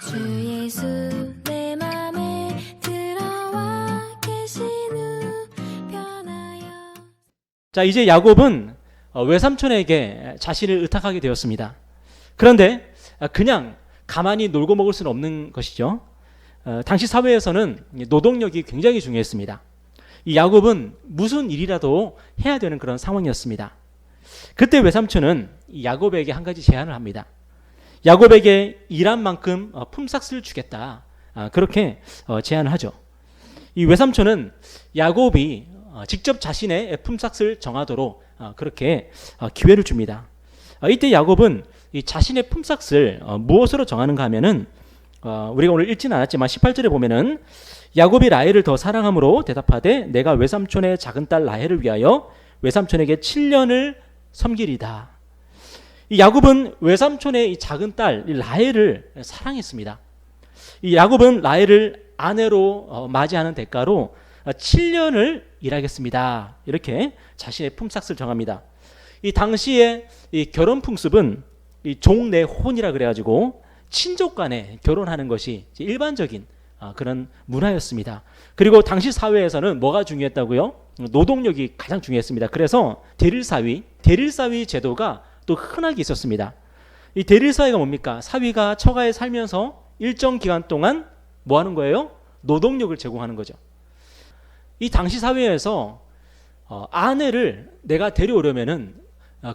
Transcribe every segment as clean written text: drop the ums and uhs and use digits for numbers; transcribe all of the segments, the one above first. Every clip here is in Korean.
주 예수 내 맘에 들어와 계시는 변하여. 자, 이제 야곱은 외삼촌에게 자신을 의탁하게 되었습니다. 그런데 그냥 가만히 놀고 먹을 수는 없는 것이죠. 당시 사회에서는 노동력이 굉장히 중요했습니다. 이 야곱은 무슨 일이라도 해야 되는 그런 상황이었습니다. 그때 외삼촌은 이 야곱에게 한 가지 제안을 합니다. 야곱에게 일한 만큼 품삯을 주겠다. 그렇게 제안을 하죠. 이 외삼촌은 야곱이 직접 자신의 품삯을 정하도록 그렇게 기회를 줍니다. 이때 야곱은 이 자신의 품삯을 무엇으로 정하는가 하면은 우리가 오늘 읽지는 않았지만 18절에 보면은 야곱이 라헬을 더 사랑함으로 대답하되 내가 외삼촌의 작은 딸 라헬을 위하여 외삼촌에게 7년을 섬기리다. 이 야곱은 외삼촌의 이 작은 딸 라헬을 사랑했습니다. 이 야곱은 라헬을 아내로 맞이하는 대가로 7년을 일하겠습니다. 이렇게 자신의 품삯을 정합니다. 이 당시에 이 결혼 풍습은 이 종내혼이라 그래가지고 친족 간에 결혼하는 것이 일반적인 그런 문화였습니다. 그리고 당시 사회에서는 뭐가 중요했다고요? 노동력이 가장 중요했습니다. 그래서 대릴사위 제도가 또 흔하게 있었습니다. 이 대릴사위가 뭡니까? 사위가 처가에 살면서 일정 기간 동안 뭐 하는 거예요? 노동력을 제공하는 거죠. 이 당시 사회에서 아내를 내가 데려오려면은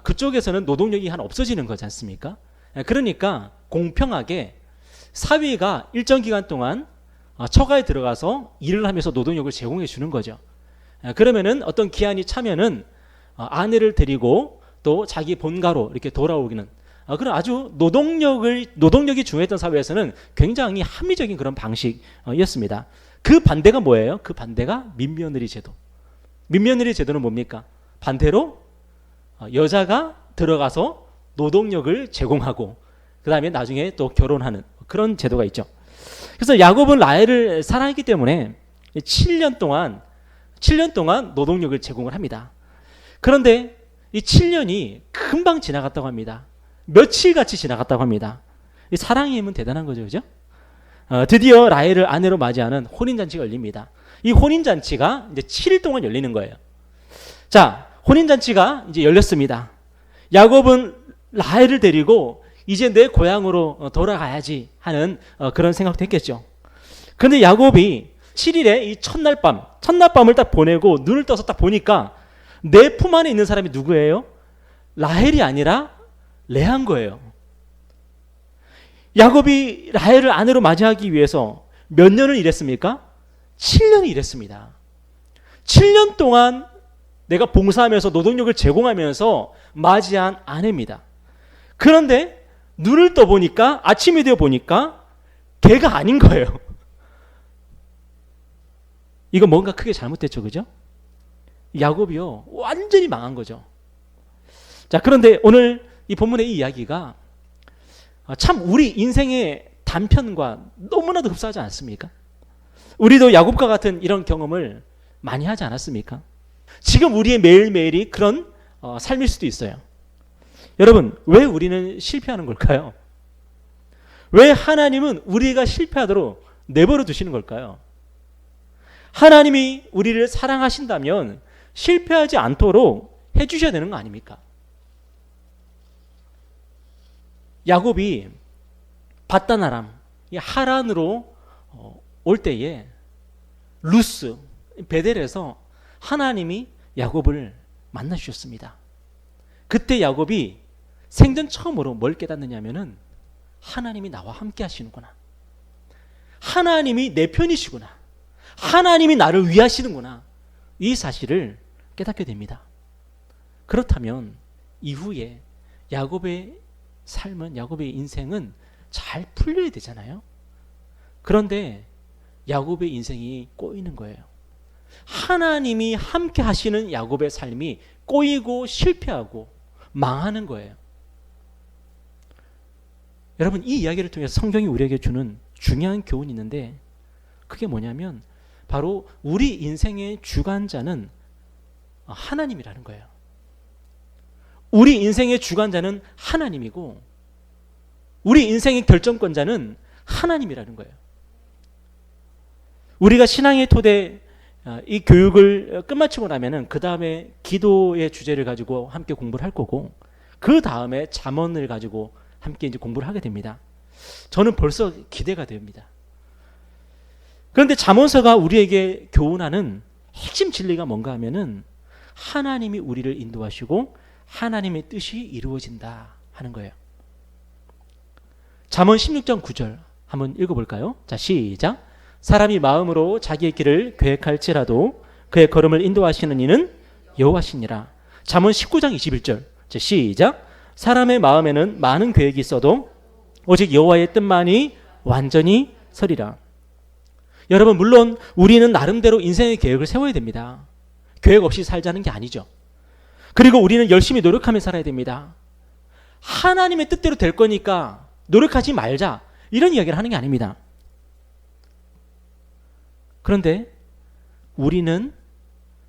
그쪽에서는 노동력이 한 없어지는 거지 않습니까? 그러니까 공평하게 사위가 일정 기간 동안 처가에 들어가서 일을 하면서 노동력을 제공해 주는 거죠. 그러면은 어떤 기한이 차면은 아내를 데리고 또 자기 본가로 이렇게 돌아오기는 그런 아주 노동력이 중요했던 사회에서는 굉장히 합리적인 그런 방식이었습니다. 그 반대가 뭐예요? 그 반대가 민며느리 제도. 민며느리 제도는 뭡니까? 반대로 여자가 들어가서 노동력을 제공하고 그 다음에 나중에 또 결혼하는 그런 제도가 있죠. 그래서 야곱은 라헬을 사랑했기 때문에 7년 동안 노동력을 제공을 합니다. 그런데 이 7년이 금방 지나갔다고 합니다. 며칠같이 지나갔다고 합니다. 이 사랑의 힘은 대단한 거죠, 그죠? 드디어 라헬을 아내로 맞이하는 혼인잔치가 열립니다. 이 혼인잔치가 이제 7일 동안 열리는 거예요. 자, 혼인잔치가 이제 열렸습니다. 야곱은 라헬을 데리고 이제 내 고향으로 돌아가야지 하는 그런 생각도 했겠죠. 그런데 야곱이 7일에 이 첫날밤을 딱 보내고 눈을 떠서 딱 보니까 내 품 안에 있는 사람이 누구예요? 라헬이 아니라 레아인 거예요. 야곱이 라헬을 아내로 맞이하기 위해서 몇 년을 일했습니까? 7년을 일했습니다. 7년 동안 내가 봉사하면서 노동력을 제공하면서 맞이한 아내입니다. 그런데 눈을 떠보니까 아침이 되어 보니까 걔가 아닌 거예요. 이거 뭔가 크게 잘못됐죠, 그죠? 야곱이요 완전히 망한 거죠. 자, 그런데 오늘 이 본문의 이 이야기가 참 우리 인생의 단편과 너무나도 흡사하지 않습니까? 우리도 야곱과 같은 이런 경험을 많이 하지 않았습니까? 지금 우리의 매일매일이 그런 삶일 수도 있어요. 여러분, 왜 우리는 실패하는 걸까요? 왜 하나님은 우리가 실패하도록 내버려 두시는 걸까요? 하나님이 우리를 사랑하신다면 실패하지 않도록 해주셔야 되는 거 아닙니까? 야곱이 밧다나람, 하란으로 올 때에 루스, 베델에서 하나님이 야곱을 만나 주셨습니다. 그때 야곱이 생전 처음으로 뭘 깨닫느냐면은 하나님이 나와 함께 하시는구나. 하나님이 내 편이시구나. 하나님이 나를 위하시는구나. 이 사실을 깨닫게 됩니다. 그렇다면 이후에 야곱의 삶은, 야곱의 인생은 잘 풀려야 되잖아요. 그런데 야곱의 인생이 꼬이는 거예요. 하나님이 함께 하시는 야곱의 삶이 꼬이고 실패하고 망하는 거예요. 여러분, 이 이야기를 통해서 성경이 우리에게 주는 중요한 교훈이 있는데 그게 뭐냐면 바로 우리 인생의 주관자는 하나님이라는 거예요. 우리 인생의 주관자는 하나님이고 우리 인생의 결정권자는 하나님이라는 거예요. 우리가 신앙의 토대 이 교육을 끝마치고 나면은 그 다음에 기도의 주제를 가지고 함께 공부를 할 거고 그 다음에 잠언을 가지고 함께 이제 공부를 하게 됩니다. 저는 벌써 기대가 됩니다. 그런데 잠언서가 우리에게 교훈하는 핵심 진리가 뭔가 하면은 하나님이 우리를 인도하시고 하나님의 뜻이 이루어진다 하는 거예요. 잠언 16장 9절 한번 읽어볼까요? 자, 시작. 사람이 마음으로 자기의 길을 계획할지라도 그의 걸음을 인도하시는 이는 여호와시니라. 잠언 19장 21절. 자, 시작. 사람의 마음에는 많은 계획이 있어도 오직 여호와의 뜻만이 완전히 서리라. 여러분, 물론 우리는 나름대로 인생의 계획을 세워야 됩니다. 계획 없이 살자는 게 아니죠. 그리고 우리는 열심히 노력하며 살아야 됩니다. 하나님의 뜻대로 될 거니까 노력하지 말자, 이런 이야기를 하는 게 아닙니다. 그런데 우리는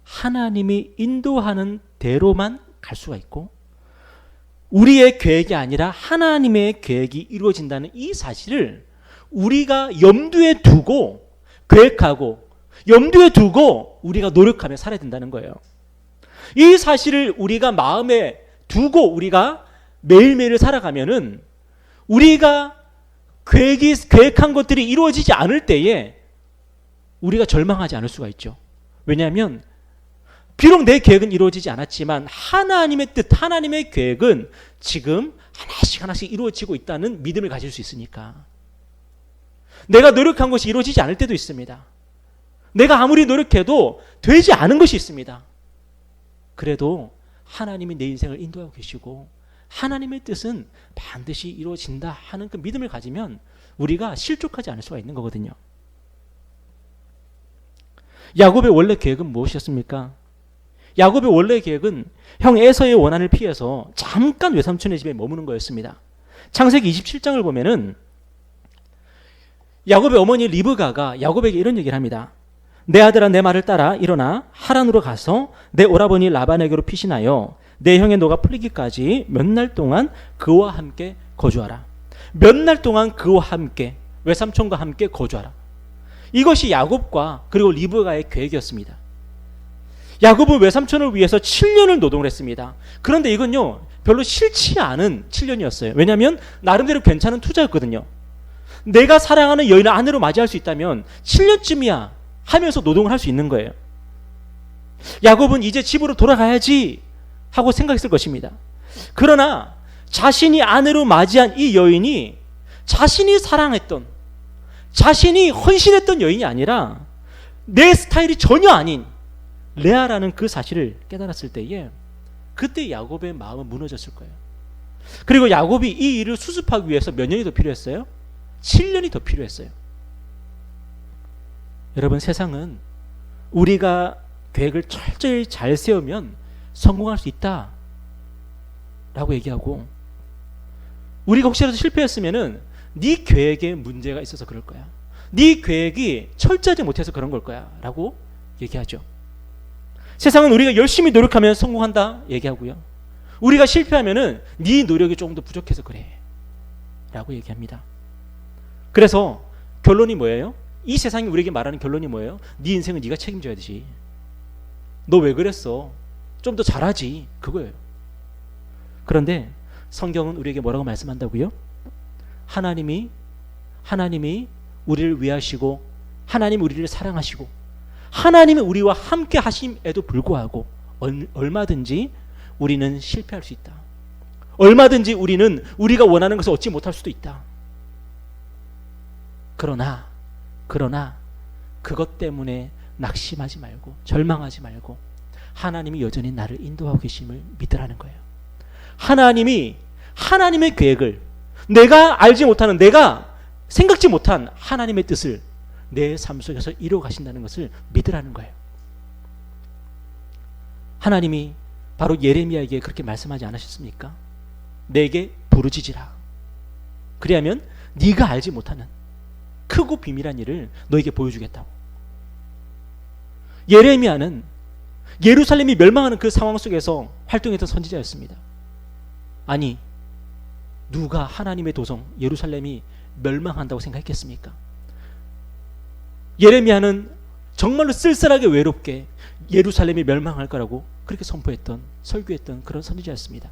하나님이 인도하는 대로만 갈 수가 있고 우리의 계획이 아니라 하나님의 계획이 이루어진다는 이 사실을 우리가 염두에 두고 계획하고 염두에 두고 우리가 노력하며 살아야 된다는 거예요. 이 사실을 우리가 마음에 두고 우리가 매일매일 살아가면은 우리가 계획한 것들이 이루어지지 않을 때에 우리가 절망하지 않을 수가 있죠. 왜냐하면 비록 내 계획은 이루어지지 않았지만 하나님의 뜻, 하나님의 계획은 지금 하나씩 이루어지고 있다는 믿음을 가질 수 있으니까. 내가 노력한 것이 이루어지지 않을 때도 있습니다. 내가 아무리 노력해도 되지 않은 것이 있습니다. 그래도 하나님이 내 인생을 인도하고 계시고 하나님의 뜻은 반드시 이루어진다 하는 그 믿음을 가지면 우리가 실족하지 않을 수가 있는 거거든요. 야곱의 원래 계획은 무엇이었습니까? 야곱의 원래 계획은 형 에서의 원한을 피해서 잠깐 외삼촌의 집에 머무는 거였습니다. 창세기 27장을 보면은 야곱의 어머니 리브가가 야곱에게 이런 얘기를 합니다. 내 아들아, 내 말을 따라 일어나 하란으로 가서 내 오라버니 라반에게로 피신하여 내 형의 노가 풀리기까지 몇 날 동안 그와 함께 거주하라. 몇 날 동안 그와 함께, 외삼촌과 함께 거주하라. 이것이 야곱과 그리고 리브가의 계획이었습니다. 야곱은 외삼촌을 위해서 7년을 노동을 했습니다. 그런데 이건요, 별로 싫지 않은 7년이었어요. 왜냐하면 나름대로 괜찮은 투자였거든요. 내가 사랑하는 여인을 아내로 맞이할 수 있다면 7년쯤이야 하면서 노동을 할 수 있는 거예요. 야곱은 이제 집으로 돌아가야지 하고 생각했을 것입니다. 그러나 자신이 아내로 맞이한 이 여인이 자신이 사랑했던, 자신이 헌신했던 여인이 아니라 내 스타일이 전혀 아닌 레아라는 그 사실을 깨달았을 때에 그때 야곱의 마음은 무너졌을 거예요. 그리고 야곱이 이 일을 수습하기 위해서 몇 년이 더 필요했어요? 7년이 더 필요했어요. 여러분, 세상은 우리가 계획을 철저히 잘 세우면 성공할 수 있다 라고 얘기하고, 우리가 혹시라도 실패했으면은 네 계획에 문제가 있어서 그럴 거야, 네 계획이 철저하지 못해서 그런 걸 거야 라고 얘기하죠. 세상은 우리가 열심히 노력하면 성공한다 얘기하고요, 우리가 실패하면은 네 노력이 조금 더 부족해서 그래 라고 얘기합니다. 그래서 결론이 뭐예요? 이 세상이 우리에게 말하는 결론이 뭐예요? 네 인생은 네가 책임져야 되지, 너 왜 그랬어, 좀 더 잘하지, 그거예요. 그런데 성경은 우리에게 뭐라고 말씀한다고요? 하나님이 우리를 위하시고 하나님이 우리를 사랑하시고 하나님이 우리와 함께 하심에도 불구하고 얼마든지 우리는 실패할 수 있다. 얼마든지 우리는 우리가 원하는 것을 얻지 못할 수도 있다. 그러나 그것 때문에 낙심하지 말고 절망하지 말고 하나님이 여전히 나를 인도하고 계심을 믿으라는 거예요. 하나님의 계획을, 내가 알지 못하는, 내가 생각지 못한 하나님의 뜻을 내 삶 속에서 이루어 가신다는 것을 믿으라는 거예요. 하나님이 바로 예레미야에게 그렇게 말씀하지 않으셨습니까? 내게 부르짖으라. 그리하면 네가 알지 못하는 크고 비밀한 일을 너에게 보여주겠다고. 예레미야는 예루살렘이 멸망하는 그 상황 속에서 활동했던 선지자였습니다. 아니, 누가 하나님의 도성 예루살렘이 멸망한다고 생각했겠습니까? 예레미야는 정말로 쓸쓸하게 외롭게 예루살렘이 멸망할 거라고 그렇게 선포했던, 설교했던 그런 선지자였습니다.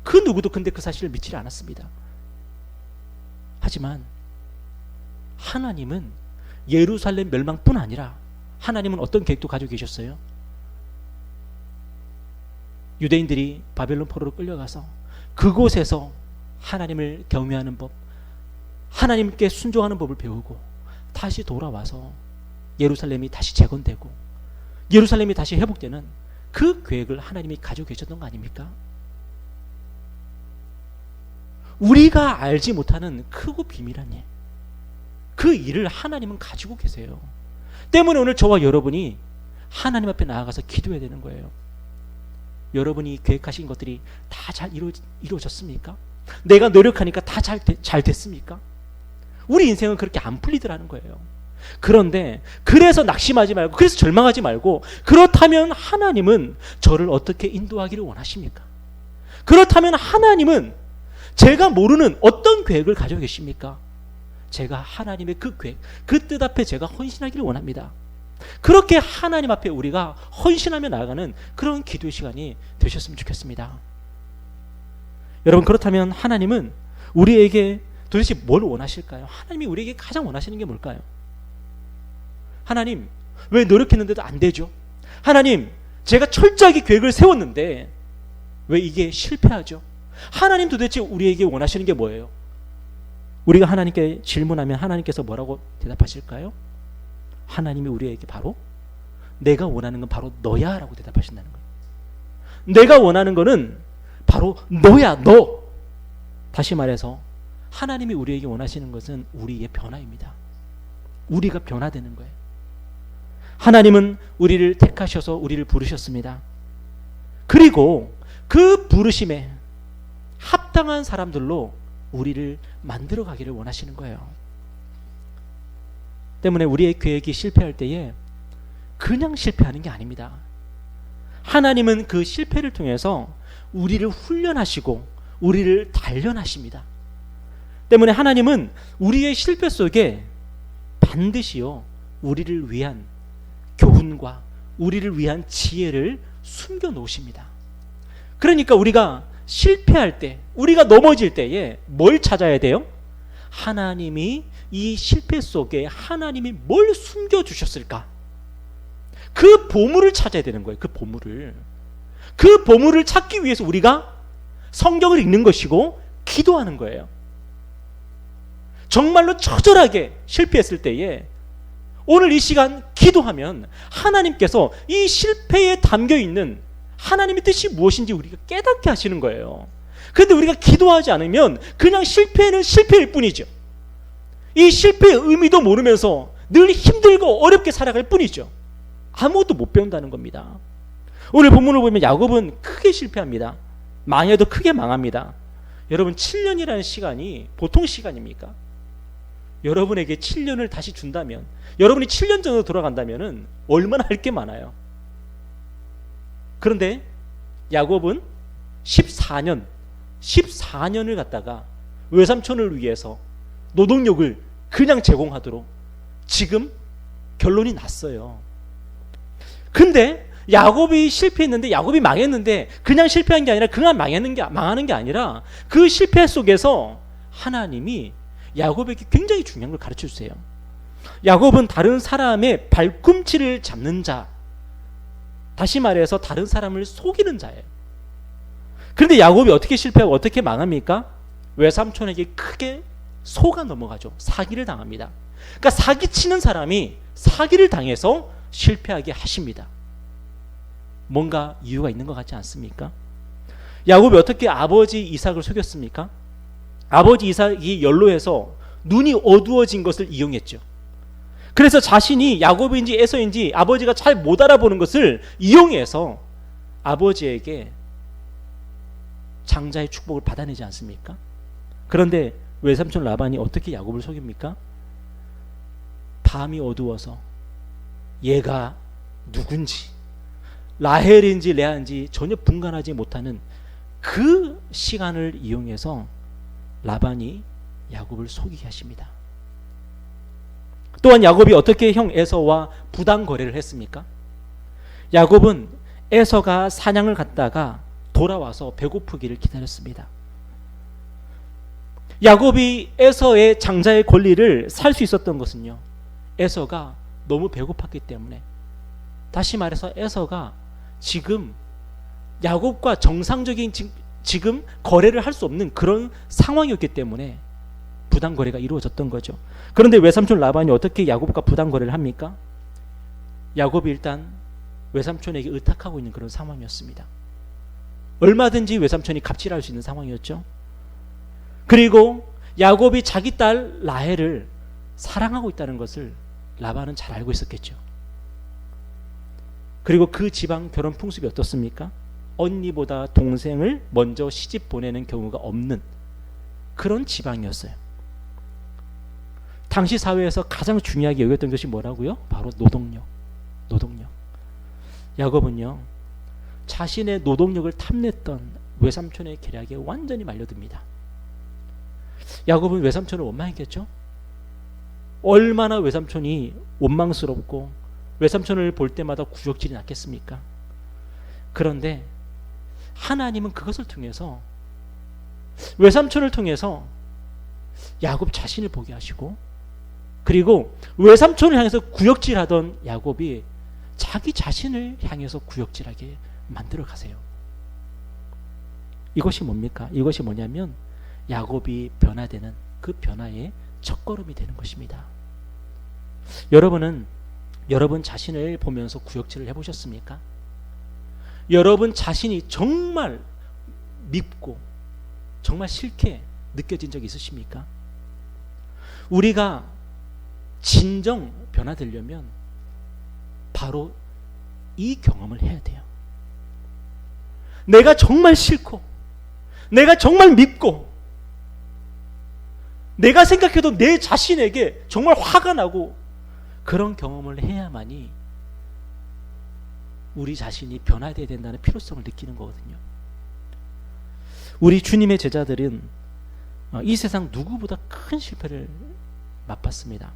그 누구도 근데 그 사실을 믿지 않았습니다. 하지만 하나님은 예루살렘 멸망뿐 아니라 하나님은 어떤 계획도 가지고 계셨어요? 유대인들이 바벨론 포로로 끌려가서 그곳에서 하나님을 경외하는 법, 하나님께 순종하는 법을 배우고 다시 돌아와서 예루살렘이 다시 재건되고 예루살렘이 다시 회복되는 그 계획을 하나님이 가지고 계셨던 거 아닙니까? 우리가 알지 못하는 크고 비밀한 일, 그 일을 하나님은 가지고 계세요. 때문에 오늘 저와 여러분이 하나님 앞에 나아가서 기도해야 되는 거예요. 여러분이 계획하신 것들이 다 잘 이루어졌습니까? 내가 노력하니까 다 잘 됐습니까? 우리 인생은 그렇게 안 풀리더라는 거예요. 그런데 그래서 낙심하지 말고, 그래서 절망하지 말고, 그렇다면 하나님은 저를 어떻게 인도하기를 원하십니까? 그렇다면 하나님은 제가 모르는 어떤 계획을 가지고 계십니까? 제가 하나님의 그 계획, 그 뜻 앞에 제가 헌신하기를 원합니다. 그렇게 하나님 앞에 우리가 헌신하며 나아가는 그런 기도의 시간이 되셨으면 좋겠습니다. 여러분, 그렇다면 하나님은 우리에게 도대체 뭘 원하실까요? 하나님이 우리에게 가장 원하시는 게 뭘까요? 하나님, 왜 노력했는데도 안 되죠? 하나님, 제가 철저하게 계획을 세웠는데 왜 이게 실패하죠? 하나님 도대체 우리에게 원하시는 게 뭐예요? 우리가 하나님께 질문하면 하나님께서 뭐라고 대답하실까요? 하나님이 우리에게 바로 내가 원하는 건 바로 너야 라고 대답하신다는 거예요. 내가 원하는 거는 바로 너야, 너. 다시 말해서 하나님이 우리에게 원하시는 것은 우리의 변화입니다. 우리가 변화되는 거예요. 하나님은 우리를 택하셔서 우리를 부르셨습니다. 그리고 그 부르심에 합당한 사람들로 우리를 만들어 가기를 원하시는 거예요. 때문에 우리의 계획이 실패할 때에 그냥 실패하는 게 아닙니다. 하나님은 그 실패를 통해서 우리를 훈련하시고 우리를 단련하십니다. 때문에 하나님은 우리의 실패 속에 반드시요 우리를 위한 교훈과 우리를 위한 지혜를 숨겨 놓으십니다. 그러니까 우리가 실패할 때, 우리가 넘어질 때에 뭘 찾아야 돼요? 하나님이 이 실패 속에 하나님이 뭘 숨겨주셨을까? 그 보물을 찾아야 되는 거예요. 그 보물을. 그 보물을 찾기 위해서 우리가 성경을 읽는 것이고 기도하는 거예요. 정말로 처절하게 실패했을 때에 오늘 이 시간 기도하면 하나님께서 이 실패에 담겨있는 하나님의 뜻이 무엇인지 우리가 깨닫게 하시는 거예요. 그런데 우리가 기도하지 않으면 그냥 실패는 실패일 뿐이죠. 이 실패의 의미도 모르면서 늘 힘들고 어렵게 살아갈 뿐이죠. 아무것도 못 배운다는 겁니다. 오늘 본문을 보면 야곱은 크게 실패합니다. 망해도 크게 망합니다. 여러분, 7년이라는 시간이 보통 시간입니까? 여러분에게 7년을 다시 준다면, 여러분이 7년 전으로 돌아간다면 얼마나 할 게 많아요. 그런데 야곱은 14년을 갖다가 외삼촌을 위해서 노동력을 그냥 제공하도록 지금 결론이 났어요. 근데 야곱이 실패했는데, 야곱이 망했는데 그냥 실패한 게 아니라 그냥 망하는 게 아니라 그 실패 속에서 하나님이 야곱에게 굉장히 중요한 걸 가르쳐 주세요. 야곱은 다른 사람의 발꿈치를 잡는 자, 다시 말해서 다른 사람을 속이는 자예요. 그런데 야곱이 어떻게 실패하고 어떻게 망합니까? 외삼촌에게 크게 속아 넘어가죠. 사기를 당합니다. 그러니까 사기치는 사람이 사기를 당해서 실패하게 하십니다. 뭔가 이유가 있는 것 같지 않습니까? 야곱이 어떻게 아버지 이삭을 속였습니까? 아버지 이삭이 연로해서 눈이 어두워진 것을 이용했죠. 그래서 자신이 야곱인지 에서인지 아버지가 잘 못 알아보는 것을 이용해서 아버지에게 장자의 축복을 받아내지 않습니까? 그런데 외삼촌 라반이 어떻게 야곱을 속입니까? 밤이 어두워서 얘가 누군지, 라헬인지 레아인지 전혀 분간하지 못하는 그 시간을 이용해서 라반이 야곱을 속이게 하십니다. 또한 야곱이 어떻게 형 에서와 부당 거래를 했습니까? 야곱은 에서가 사냥을 갔다가 돌아와서 배고프기를 기다렸습니다. 야곱이 에서의 장자의 권리를 살 수 있었던 것은요, 에서가 너무 배고팠기 때문에, 다시 말해서 에서가 지금 야곱과 정상적인 지금 거래를 할 수 없는 그런 상황이었기 때문에 부당 거래가 이루어졌던 거죠. 그런데 외삼촌 라반이 어떻게 야곱과 부당 거래를 합니까? 야곱이 일단 외삼촌에게 의탁하고 있는 그런 상황이었습니다. 얼마든지 외삼촌이 갑질할 수 있는 상황이었죠. 그리고 야곱이 자기 딸 라헬을 사랑하고 있다는 것을 라반은 잘 알고 있었겠죠. 그리고 그 지방 결혼 풍습이 어떻습니까? 언니보다 동생을 먼저 시집 보내는 경우가 없는 그런 지방이었어요. 당시 사회에서 가장 중요하게 여겼던 것이 뭐라고요? 바로 노동력. 야곱은요, 자신의 노동력을 탐냈던 외삼촌의 계략에 완전히 말려듭니다. 야곱은 외삼촌을 원망했겠죠? 얼마나 외삼촌이 원망스럽고 외삼촌을 볼 때마다 구역질이 났겠습니까? 그런데 하나님은 그것을 통해서, 외삼촌을 통해서 야곱 자신을 보게 하시고, 그리고 외삼촌을 향해서 구역질하던 야곱이 자기 자신을 향해서 구역질하게 만들어 가세요. 이것이 뭡니까? 이것이 뭐냐면 야곱이 변화되는 그 변화의 첫걸음이 되는 것입니다. 여러분은 여러분 자신을 보면서 구역질을 해보셨습니까? 여러분 자신이 정말 밉고 정말 싫게 느껴진 적 있으십니까? 우리가 진정 변화되려면 바로 이 경험을 해야 돼요. 내가 정말 싫고, 내가 정말 밉고, 내가 생각해도 내 자신에게 정말 화가 나고, 그런 경험을 해야만이 우리 자신이 변화되어야 된다는 필요성을 느끼는 거거든요. 우리 주님의 제자들은 이 세상 누구보다 큰 실패를 맛봤습니다.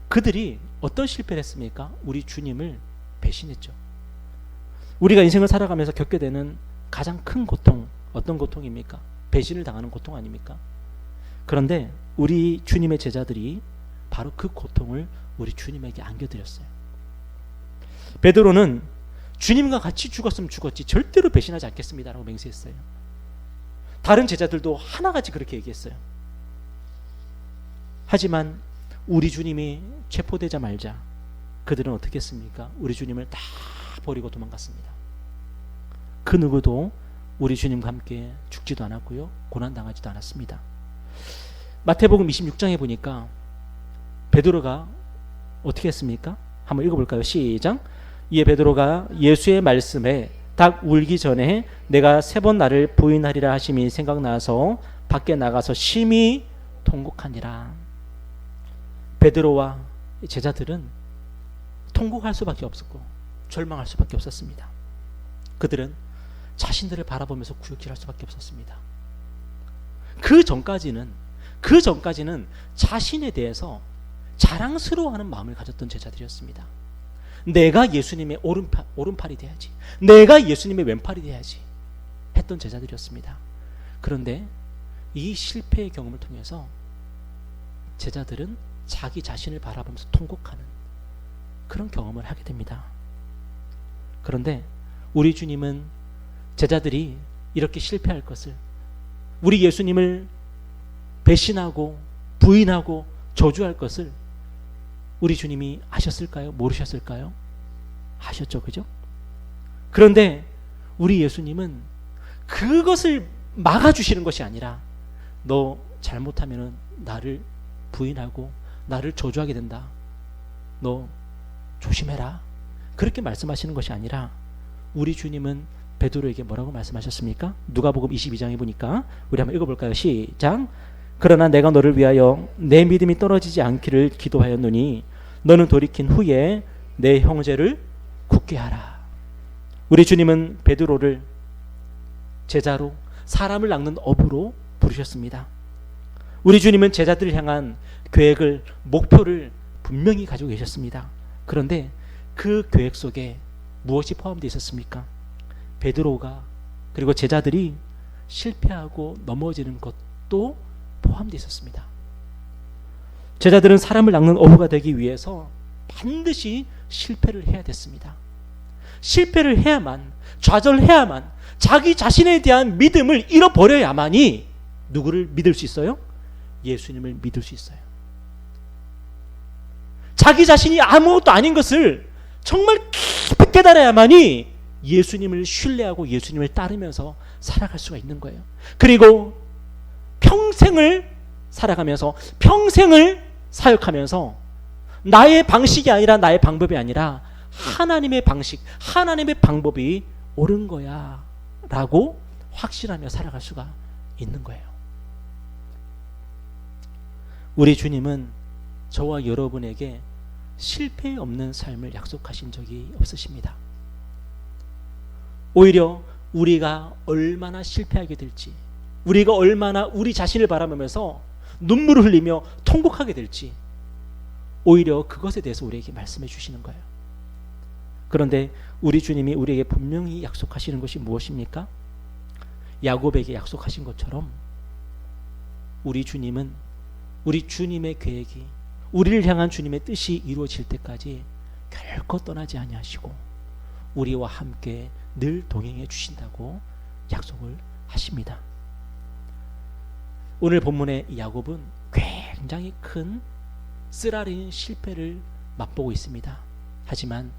그들이 어떤 실패를 했습니까? 우리 주님을 배신했죠. 우리가 인생을 살아가면서 겪게 되는 가장 큰 고통, 어떤 고통입니까? 배신을 당하는 고통 아닙니까? 그런데 우리 주님의 제자들이 바로 그 고통을 우리 주님에게 안겨드렸어요. 베드로는 주님과 같이 죽었으면 죽었지 절대로 배신하지 않겠습니다라고 맹세했어요. 다른 제자들도 하나같이 그렇게 얘기했어요. 하지만 우리 주님이 체포되자마자 그들은 어떻게 했습니까? 우리 주님을 다 버리고 도망갔습니다. 그 누구도 우리 주님과 함께 죽지도 않았고요, 고난당하지도 않았습니다. 마태복음 26장에 보니까 베드로가 어떻게 했습니까? 한번 읽어볼까요? 시작. 이에 베드로가 예수의 말씀에 닭 울기 전에 내가 3번 나를 부인하리라 하심이 생각나서 밖에 나가서 심히 통곡하니라. 베드로와 제자들은 통곡할 수밖에 없었고 절망할 수밖에 없었습니다. 그들은 자신들을 바라보면서 구역질할 수밖에 없었습니다. 그 전까지는 자신에 대해서 자랑스러워하는 마음을 가졌던 제자들이었습니다. 내가 예수님의 오른팔이 돼야지, 내가 예수님의 왼팔이 돼야지 했던 제자들이었습니다. 그런데 이 실패의 경험을 통해서 제자들은 자기 자신을 바라보면서 통곡하는 그런 경험을 하게 됩니다. 그런데 우리 주님은 제자들이 이렇게 실패할 것을, 우리 예수님을 배신하고 부인하고 저주할 것을 우리 주님이 아셨을까요? 모르셨을까요? 아셨죠, 그죠? 그런데 우리 예수님은 그것을 막아주시는 것이 아니라, 너 잘못하면 나를 부인하고 나를 저주하게 된다, 너 조심해라, 그렇게 말씀하시는 것이 아니라 우리 주님은 베드로에게 뭐라고 말씀하셨습니까? 누가복음 22장에 보니까 우리 한번 읽어볼까요? 시작. 그러나 내가 너를 위하여 내 믿음이 떨어지지 않기를 기도하였노니 너는 돌이킨 후에 내 형제를 굳게 하라. 우리 주님은 베드로를 제자로, 사람을 낚는 어부로 부르셨습니다. 우리 주님은 제자들을 향한 계획을, 목표를 분명히 가지고 계셨습니다. 그런데 그 계획 속에 무엇이 포함되어 있었습니까? 베드로가 그리고 제자들이 실패하고 넘어지는 것도 포함되어 있었습니다. 제자들은 사람을 낚는 어부가 되기 위해서 반드시 실패를 해야 됐습니다. 실패를 해야만, 좌절해야만, 자기 자신에 대한 믿음을 잃어버려야만이 누구를 믿을 수 있어요? 예수님을 믿을 수 있어요. 자기 자신이 아무것도 아닌 것을 정말 깊이 깨달아야만이 예수님을 신뢰하고 예수님을 따르면서 살아갈 수가 있는 거예요. 그리고 평생을 살아가면서, 평생을 사역하면서 나의 방식이 아니라, 나의 방법이 아니라 하나님의 방식, 하나님의 방법이 옳은 거야 라고 확신하며 살아갈 수가 있는 거예요. 우리 주님은 저와 여러분에게 실패 없는 삶을 약속하신 적이 없으십니다. 오히려 우리가 얼마나 실패하게 될지, 우리가 얼마나 우리 자신을 바라보면서 눈물을 흘리며 통곡하게 될지, 오히려 그것에 대해서 우리에게 말씀해 주시는 거예요. 그런데 우리 주님이 우리에게 분명히 약속하시는 것이 무엇입니까? 야곱에게 약속하신 것처럼 우리 주님은, 우리 주님의 계획이, 우리를 향한 주님의 뜻이 이루어질 때까지 결코 떠나지 아니하시고 우리와 함께 늘 동행해 주신다고 약속을 하십니다. 오늘 본문의 야곱은 굉장히 큰 쓰라린 실패를 맛보고 있습니다. 하지만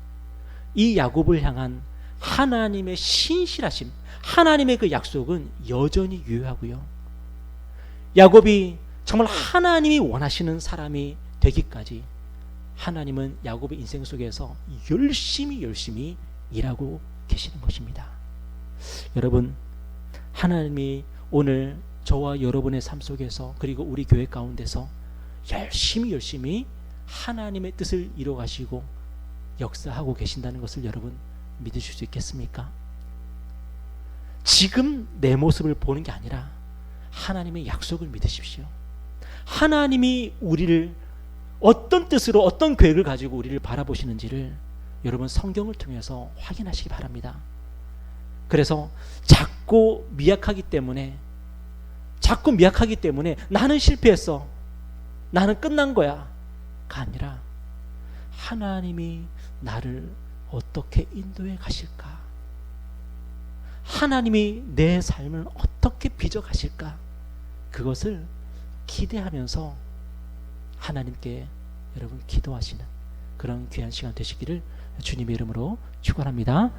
이 야곱을 향한 하나님의 신실하심, 하나님의 그 약속은 여전히 유효하고요. 야곱이 정말 하나님이 원하시는 사람이 되기까지 하나님은 야곱의 인생 속에서 열심히 일하고 계시는 것입니다. 여러분, 하나님이 오늘 저와 여러분의 삶 속에서, 그리고 우리 교회 가운데서 열심히 하나님의 뜻을 이루어가시고 역사하고 계신다는 것을 여러분 믿으실 수 있겠습니까? 지금 내 모습을 보는 게 아니라 하나님의 약속을 믿으십시오. 하나님이 우리를 어떤 뜻으로, 어떤 계획을 가지고 우리를 바라보시는지를 여러분 성경을 통해서 확인하시기 바랍니다. 그래서 자꾸 미약하기 때문에 나는 실패했어, 나는 끝난 거야 가 아니라 하나님이 나를 어떻게 인도해 가실까, 하나님이 내 삶을 어떻게 빚어 가실까, 그것을 기대하면서 하나님께 여러분 기도하시는 그런 귀한 시간 되시기를 주님의 이름으로 축원합니다.